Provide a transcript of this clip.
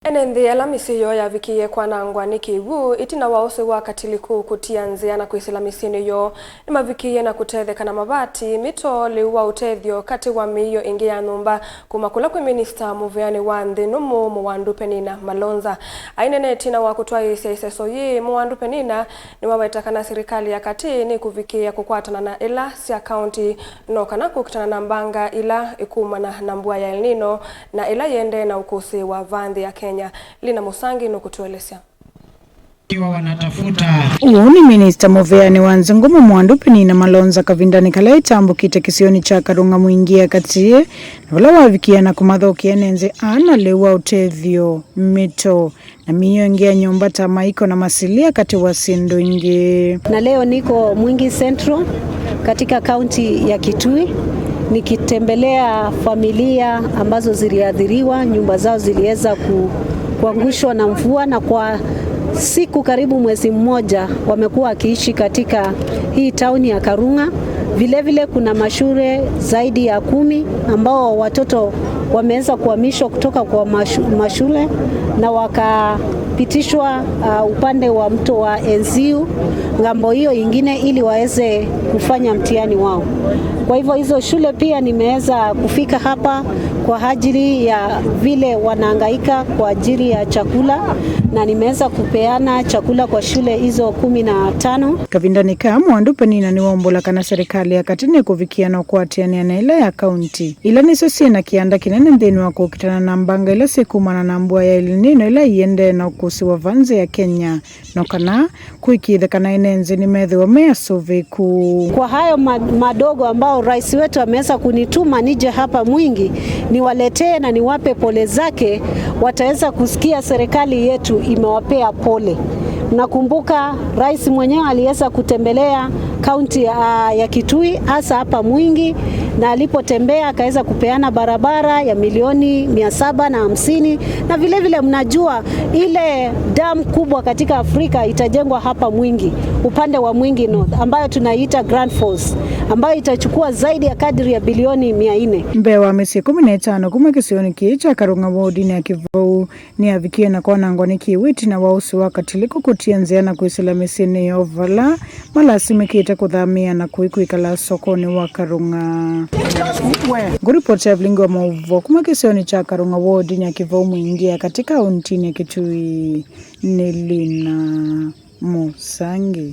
Enenthi alamisi yo yavikie kwanangwa nikiwu itina waose wa katiliku kutianzia na kuisilamisieni yo ni mavikie na kutetheka na mabati mito liwa utethio kati wa miyo ingi ya numba kumakula kwe minista muveani wa nthi numu Mwandu Penina Malonza ainene tina wa kutwa iseso yi Mwandu Penina ni wawetakana serikali ya kati ni kuvikia kukwatana na ila sia county no kana kukitana na mbanga ila ikumana na mbua ya El Nino na ila yende na ukusi wa vandhi ya Kenya. Lina Musangi no kutuelezea. Uuni minista muveani wa nzungumu Mwandu Penina Malonza kavindani kala itambu kite kisioni cha Karunga muingia katie na wala wavikia na kumathokia nenze ana lewa utethio mito na miyo ingia nyumba tamaiko na masilia kati wa Sindu ingi. Na leo niko Mwingi Central katika kaunti ya Kitui nikitembelea familia ambazo ziliathiriwa, nyumba zao ziliweza kuangushwa na mvua, na kwa siku karibu mwezi mmoja wamekuwa wakiishi katika hii tauni ya Karunga. Vile kuna mashule zaidi ya 10 ambao watoto wameweza kuhamishwa kutoka kwa mashule na wakapitishwa upande wa mto wa Enziu ngambo hiyo ingine ili waweze kufanya mtihani wao. Kwa hivyo hizo shule pia nimeweza kufika hapa kwa ajili ya vile wanahangaika kwa ajili ya chakula, na nimeweza kupeana chakula kwa shule hizo 15. Kavindani ka Mwandu Penina ni wombola kana serikali ya katini kuvikia na kuatiania na ila ya kaunti. Ila nisosie na kianda kinene nthini wako kitana na mbanga ila sikumana na mbua ya El Nino ila iende na ukusi wa vanze ya Kenya. No kana kuikithe kana inenzi ni methi wa mea soveku. Kwa hayo madogo ambao rais wetu ameweza kunituma nije hapa Mwingi niwaletee na niwape pole zake, wataweza kusikia serikali yetu imewapea pole. Nakumbuka rais mwenyewe aliweza kutembelea kaunti ya Kitui hasa hapa Mwingi, na alipotembea akaweza kupeana barabara ya milioni 750, na vile mnajua ile dam kubwa katika Afrika itajengwa hapa Mwingi upande wa Mwingi North ambayo tunaita Grand Falls, ambayo itachukua zaidi ya kadri ya bilioni 400. Mbewa mesi 15 kuma kisioni kicha Karunga wodini ya Kivou ni avikie na kwanangwa ni kiwiti na wausi wakatiliko kutianzia na kuisilamisieni ya ovala malasime kita kuthamia na kuikala sokoni wa Karunga. Guripoti ya vlingo wa mauvo kuma kisioni cha Karunga wodini ya Kivou muingia katika untini ya Kitui. Ni Lina Musangi.